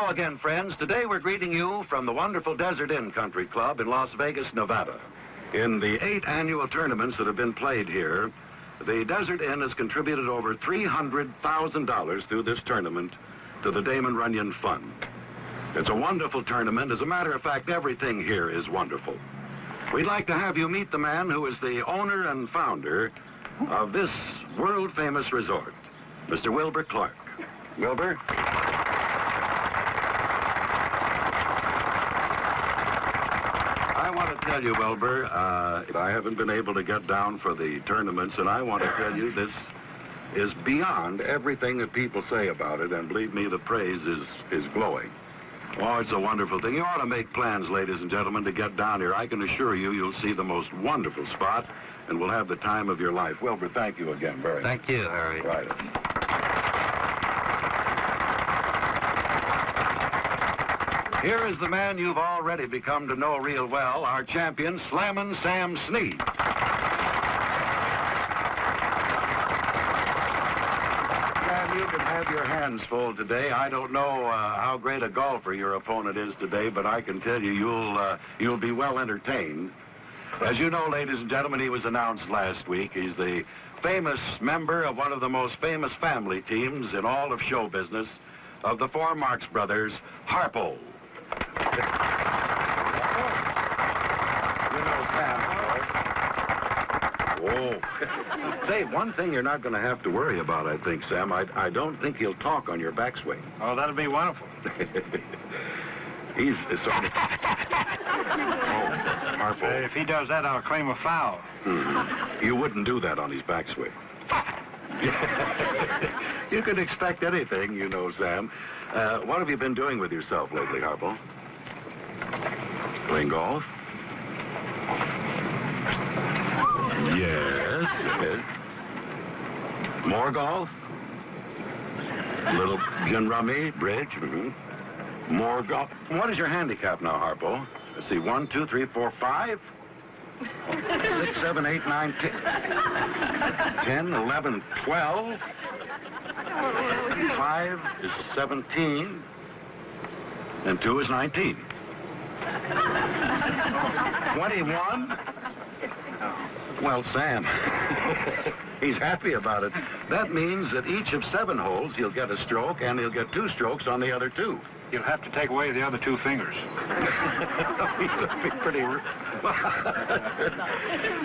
Hello again, friends. Today we're greeting you from the wonderful Desert Inn Country Club in Las Vegas, Nevada. In the 8 annual tournaments that have been played here, the Desert Inn has contributed over $300,000 through this tournament to the Damon Runyon Fund. It's a wonderful tournament. As a matter of fact, everything here is wonderful. We'd like to have you meet the man who is the owner and founder of this world-famous resort, Mr. Wilbur Clark. Wilbur? I want to tell you, Wilbur, I haven't been able to get down for the tournaments, and I want to tell you this is beyond everything that people say about it, and believe me, the praise is glowing. Oh, it's a wonderful thing. You ought to make plans, ladies and gentlemen, to get down here. I can assure you, you'll see the most wonderful spot, and will have the time of your life. Wilbur, thank you again very much. Thank you, Harry. Right. Here is the man you've already become to know real well, our champion, Slammin' Sam Snead. Sam, you can have your hands full today. I don't know how great a golfer your opponent is today, but I can tell you you'll be well entertained. As you know, ladies and gentlemen, he was announced last week. He's the famous member of one of the most famous family teams in all of show business, of the 4 Marx brothers, Harpo. You know Sam. Whoa. Say, one thing you're not going to have to worry about, I think, Sam. I don't think he'll talk on your backswing. Oh, that'd be wonderful. He's sort of... Harpo. If he does that, I'll claim a foul. You wouldn't do that on his backswing. You can expect anything, you know, Sam. What have you been doing with yourself lately, Harpo? Playing golf? Yes. More golf? A little gin rummy, bridge? More golf? What is your handicap now, Harpo? Let's see, 1, 2, 3, 4, 5? 6, 7, 8, 9, 10, 11, 12. 5 is 17. And 2 is 19. 21? Well, Sam, he's happy about it. That means that each of 7 holes, he'll get a stroke, and he'll get 2 strokes on the other 2. You'll have to take away the other 2 fingers. That'd be pretty...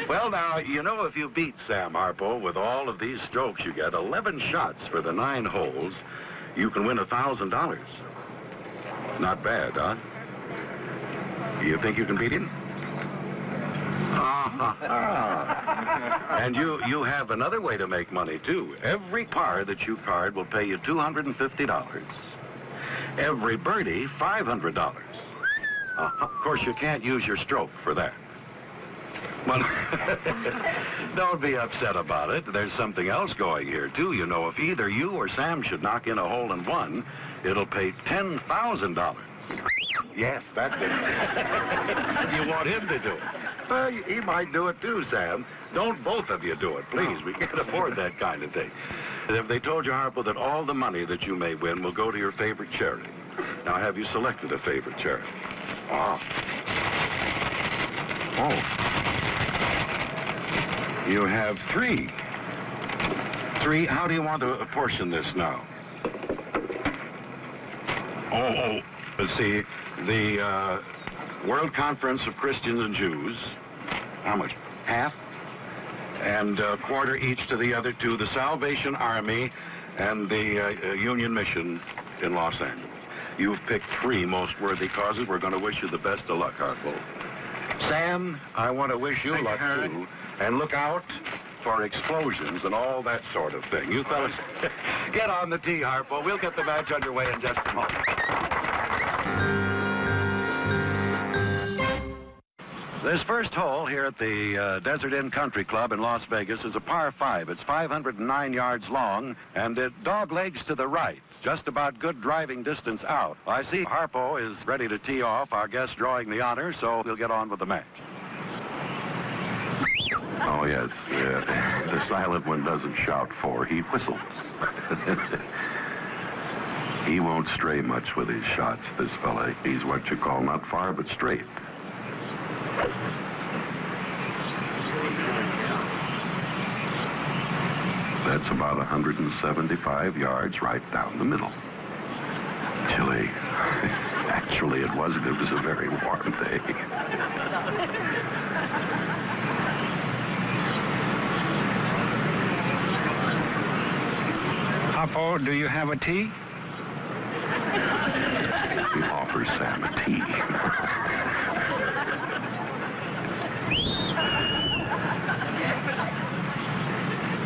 Well, now, you know, if you beat Sam Harpo with all of these strokes you get, 11 shots for the 9 holes, you can win $1,000. Not bad, huh? You think you can beat him? And you have another way to make money, too. Every par that you card will pay you $250. Every birdie, $500. Of course, you can't use your stroke for that. Well, don't be upset about it. There's something else going here, too. You know, if either you or Sam should knock in a hole-in-one, it'll pay $10,000. Yes, that's it. You want him to do it. Well, he might do it, too, Sam. Don't both of you do it, please. We can't afford that kind of thing. If they told you, Harpo, that all the money that you may win will go to your favorite charity. Now, have you selected a favorite charity? Oh. You have 3. 3. How do you want to apportion this now? Let's see. The World Conference of Christians and Jews. How much? Half? And a quarter each to the other 2, the Salvation Army and the Union Mission in Los Angeles. You've picked 3 most worthy causes. We're going to wish you the best of luck, Harpo. Sam, I want to wish you luck, too. And look out for explosions and all that sort of thing. You fellas, get on the tee, Harpo. We'll get the match underway in just a moment. This first hole here at the Desert Inn Country Club in Las Vegas is a par 5. It's 509 yards long, and it dog legs to the right. Just about good driving distance out. I see Harpo is ready to tee off, our guest drawing the honor, so we'll get on with the match. Oh, yes. The silent one doesn't shout 4, he whistles. He won't stray much with his shots, this fella. He's what you call not far, but straight. That's about 175 yards right down the middle. Chilly. Actually, it wasn't. It was a very warm day. Harpo, do you have a tea? He offers Sam a tea.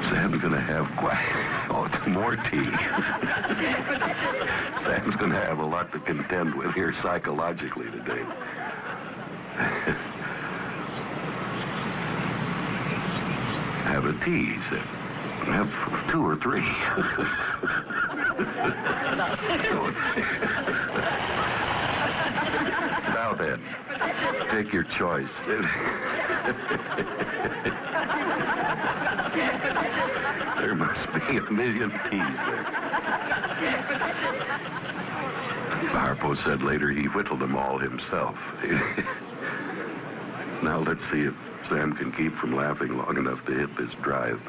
Sam's going to have more tea. Sam's going to have a lot to contend with here psychologically today. Have a tea, he said. Have 2 or 3. Now then, take your choice. There must be a million teas there. Harpo said later he whittled them all himself. Now let's see if Sam can keep from laughing long enough to hit this drive.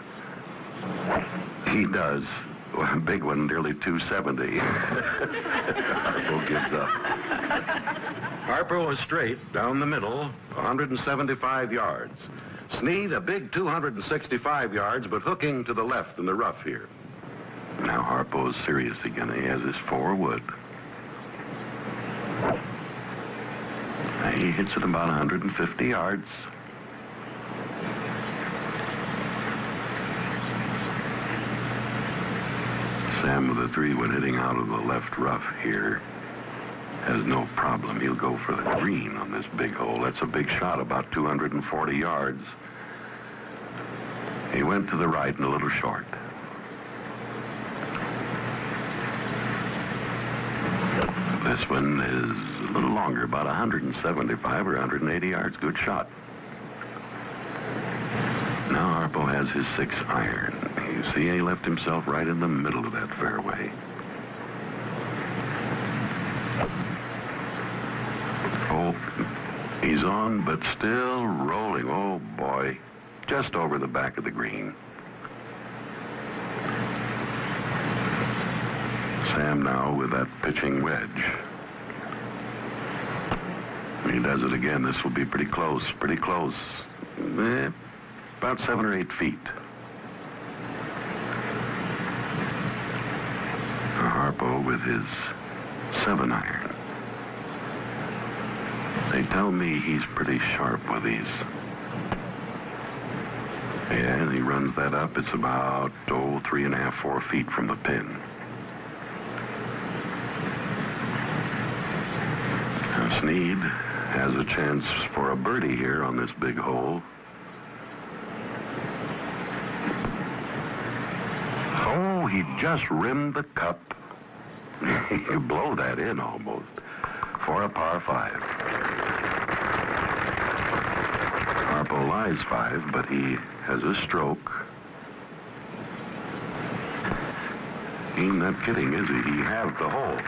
He does. Well, a big one, nearly 270. Harpo gives up. Harpo is straight, down the middle, 175 yards. Snead, a big 265 yards, but hooking to the left in the rough here. Now Harpo is serious again. He has his 4 wood. He hits it about 150 yards. Sam with a 3 when hitting out of the left rough here has no problem. He'll go for the green on this big hole. That's a big shot, about 240 yards. He went to the right and a little short. This one is a little longer, about 175 or 180 yards. Good shot. Now Harpo has his 6 iron. You see, he left himself right in the middle of that fairway. Oh, he's on, but still rolling. Oh, boy. Just over the back of the green. Sam now with that pitching wedge. He does it again. This will be pretty close, pretty close. About 7 or 8 feet. Harpo with his 7 iron. They tell me he's pretty sharp with these. Yeah, and he runs that up. It's about, 3.5, 4 feet from the pin. Now Snead has a chance for a birdie here on this big hole. Oh, he just rimmed the cup. You blow that in almost. For a par 5. Harpo lies 5, but he has a stroke. He's not kidding, is he? He halved the hole.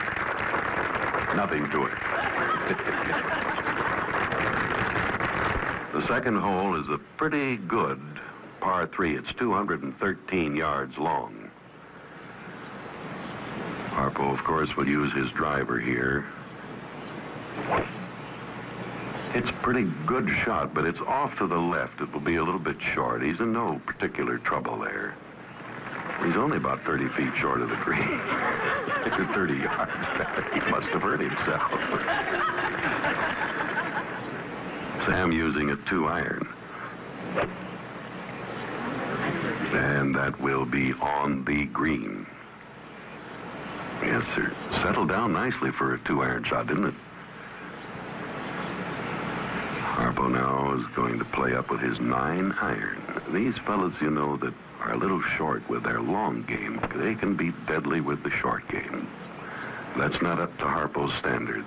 Nothing to it. The second hole is a pretty good par 3. It's 213 yards long. Harpo, of course, will use his driver here. It's a pretty good shot, but it's off to the left. It will be a little bit short. He's in no particular trouble there. He's only about 30 feet short of the green. 30 yards back. He must have hurt himself. Sam using a 2 iron. And that will be on the green. Yes, sir. Settled down nicely for a 2 iron shot, didn't it? Harpo now is going to play up with his 9 iron. These fellas, you know, that are a little short with their long game, they can be deadly with the short game. That's not up to Harpo's standard.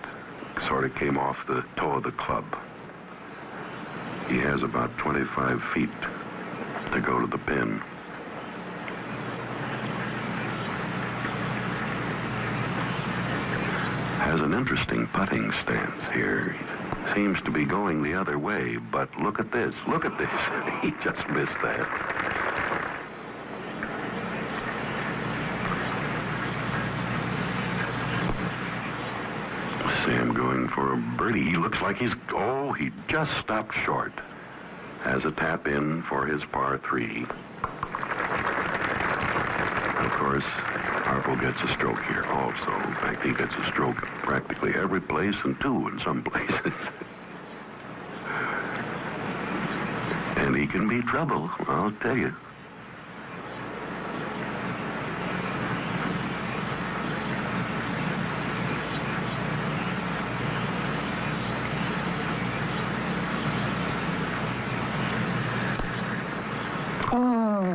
Sort of came off the toe of the club. He has about 25 feet to go to the pin. has an interesting putting stance here. Seems to be going the other way, but look at this. Look at this. He just missed that. Sam going for a birdie. He looks like he just stopped short. Has a tap in for his par 3. Of course, Harpo gets a stroke here also. In fact, he gets a stroke practically every place and 2 in some places. And he can be trouble, I'll tell you.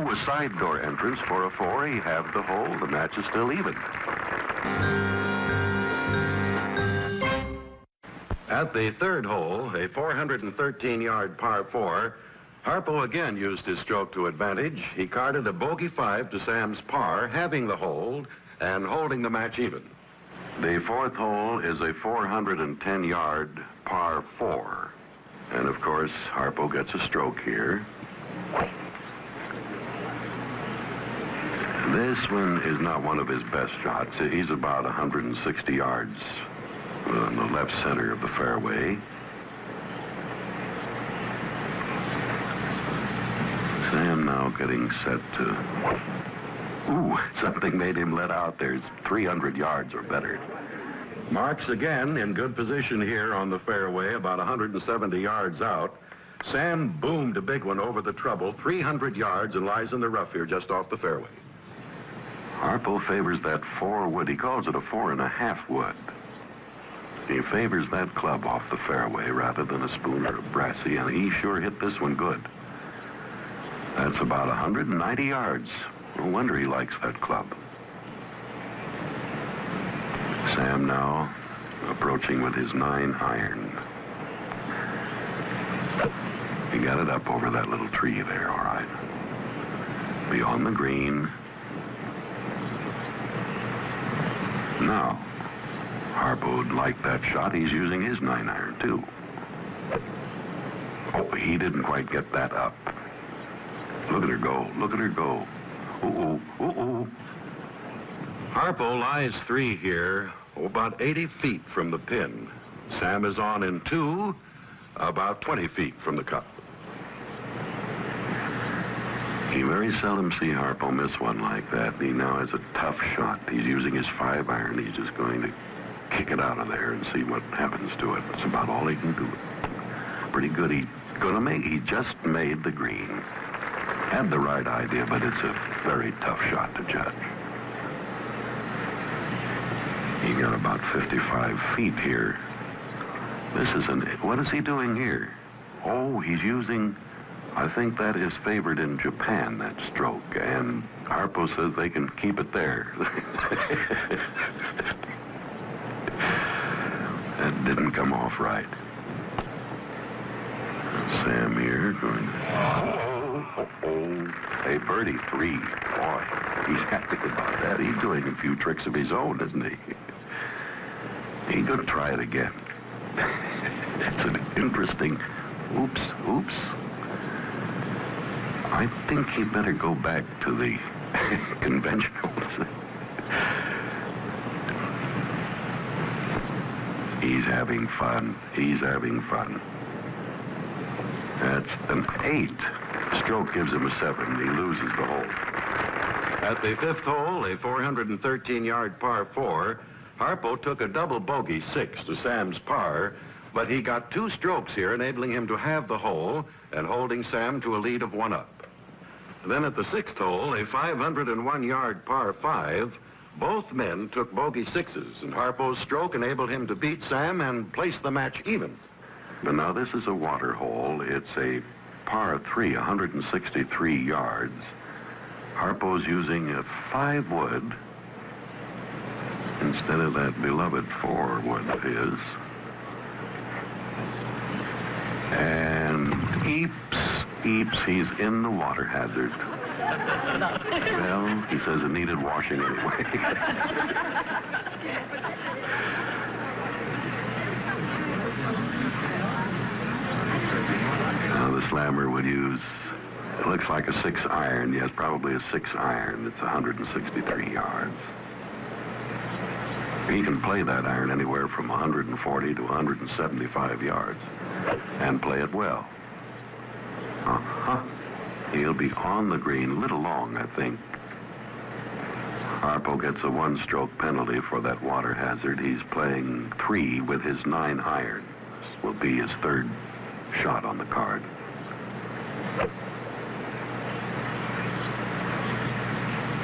A side door entrance for a 4. He have the hole. The match is still even. At the 3rd hole, a 413-yard par 4, Harpo again used his stroke to advantage. He carded a bogey 5 to Sam's par, having the hold and holding the match even. The 4th hole is a 410-yard par 4. And of course, Harpo gets a stroke here. This one is not one of his best shots. He's about 160 yards on the left center of the fairway. Sam now getting set to... Ooh, something made him let out. There's 300 yards or better. Marx again in good position here on the fairway, about 170 yards out. Sam boomed a big one over the trouble, 300 yards, and lies in the rough here just off the fairway. Harpo favors that 4 wood. He calls it a 4.5 wood. He favors that club off the fairway rather than a spoon or a brassy, and he sure hit this one good. That's about 190 yards. No wonder he likes that club. Sam now approaching with his 9-iron. He got it up over that little tree there, all right. Beyond the green. Now, Harpo liked that shot. He's using his 9-iron, too. Oh, he didn't quite get that up. Look at her go. Look at her go. Ooh, ooh, ooh, ooh. Harpo lies 3 here, about 80 feet from the pin. Sam is on in 2, about 20 feet from the cup. You very seldom see Harpo miss one like that. He now has a tough shot. He's using his 5-iron. He's just going to kick it out of there and see what happens to it. That's about all he can do. Pretty good. He just made the green. Had the right idea, but it's a very tough shot to judge. He got about 55 feet here. What is he doing here? Oh, he's using... I think that is favored in Japan, that stroke, and Harpo says they can keep it there. That didn't come off right. Sam here going to... A birdie 3. Boy, he's happy about that. He's doing a few tricks of his own, isn't he? He's going to try it again. It's an interesting... Oops. I think he better go back to the conventionals. He's having fun. That's an 8. Stroke gives him a 7. He loses the hole. At the 5th hole, a 413-yard par 4, Harpo took a double bogey 6 to Sam's par, but he got 2 strokes here, enabling him to have the hole and holding Sam to a lead of 1 up. Then at the 6th hole, a 501-yard par 5, both men took bogey 6s, and Harpo's stroke enabled him to beat Sam and place the match even. But now this is a water hole. It's a par 3, 163 yards. Harpo's using a 5 wood instead of that beloved 4 wood of his. And he's in the water hazard. Well, he says it needed washing anyway. slammer would use, it looks like a 6 iron. Yes, probably a 6 iron. It's 163 yards. He can play that iron anywhere from 140 to 175 yards and play it well. He'll be on the green, a little long, I think. Harpo gets a 1-stroke penalty for that water hazard. He's playing 3 with his 9 iron. This will be his 3rd shot on the card.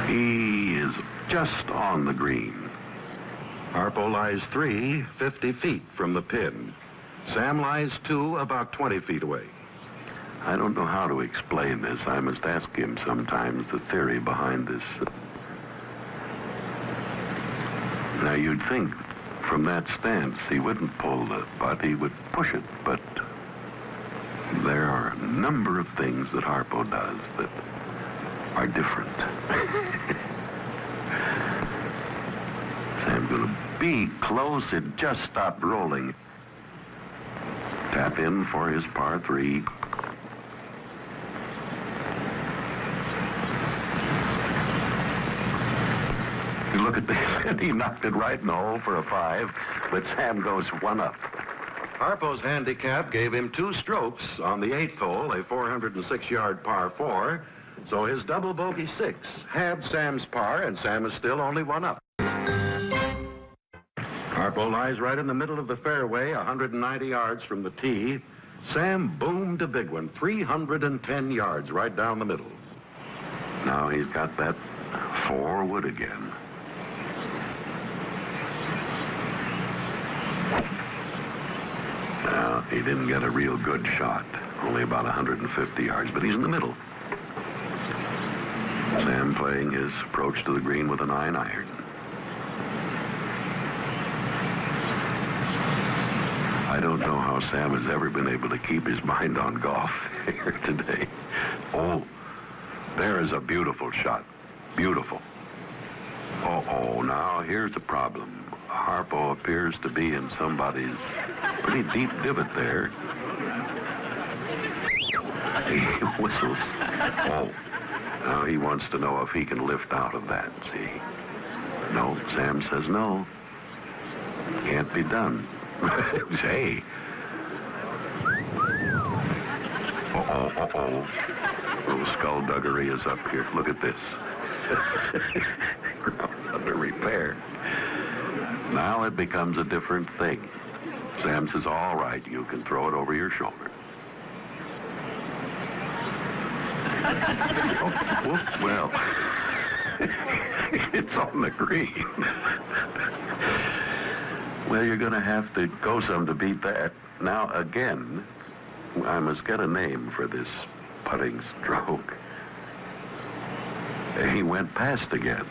He is just on the green. Harpo lies 3, 50 feet from the pin. Sam lies 2, about 20 feet away. I don't know how to explain this. I must ask him sometimes the theory behind this. Now, you'd think from that stance he wouldn't pull the putt, he would push it, but there are a number of things that Harpo does that are different. Sam's going to be close. It just stopped rolling. Tap in for his par 3. Look at this. He knocked it right in the hole for a 5, but Sam goes 1 up. Harpo's handicap gave him 2 strokes on the 8th hole, a 406-yard par 4. So his double bogey 6 halved Sam's par, and Sam is still only 1 up. Harpo lies right in the middle of the fairway, 190 yards from the tee. Sam boomed a big one, 310 yards right down the middle. Now he's got that 4 wood again. Now, he didn't get a real good shot, only about 150 yards, but he's in the middle. Sam playing his approach to the green with a 9 iron. I don't know how Sam has ever been able to keep his mind on golf here today. Oh, there is a beautiful shot. Beautiful. Uh-oh, now here's a problem. Harpo appears to be in somebody's pretty deep divot there. He whistles. Oh, now he wants to know if he can lift out of that, see? No, Sam says no. Can't be done. Hey. Uh-oh, uh-oh. Little skullduggery is up here. Look at this. Under repair. Now it becomes a different thing. Sam says, all right, you can throw it over your shoulder. Oh, well, it's on the green. Well, you're going to have to go some to beat that. Now, again, I must get a name for this putting stroke. He went past again.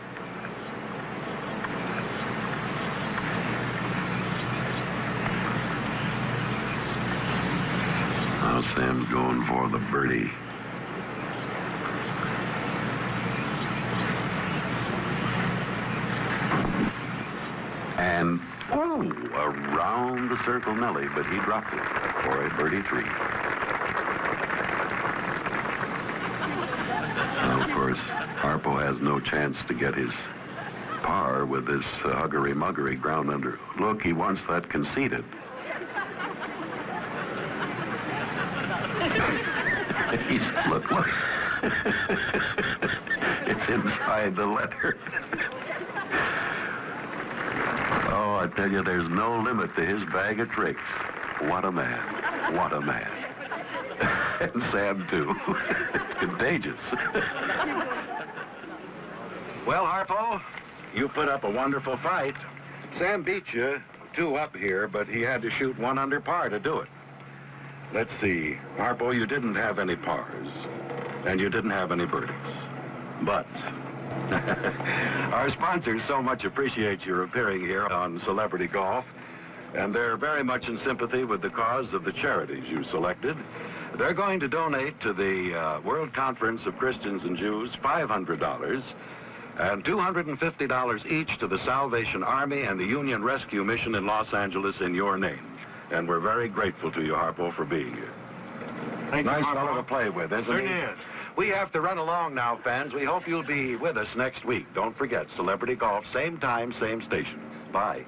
Now Sam's going for the birdie. And, oh, around the circle Nelly, but he dropped it for a birdie 3. Now, of course, Harpo has no chance to get his par with this huggery-muggery ground under. Look, he wants that conceded. Look. It's inside the letter. Oh, I tell you, there's no limit to his bag of tricks. What a man. What a man. And Sam, too. It's contagious. Well, Harpo, you put up a wonderful fight. Sam beat you 2 up here, but he had to shoot 1 under par to do it. Let's see. Harpo, you didn't have any pars, and you didn't have any birdies. But our sponsors so much appreciate your appearing here on Celebrity Golf, and they're very much in sympathy with the cause of the charities you selected. They're going to donate to the World Conference of Christians and Jews $500 and $250 each to the Salvation Army and the Union Rescue Mission in Los Angeles in your name. And we're very grateful to you, Harpo, for being here. Nice fellow to play with, isn't he? It is. We have to run along now, fans. We hope you'll be with us next week. Don't forget, Celebrity Golf, same time, same station. Bye.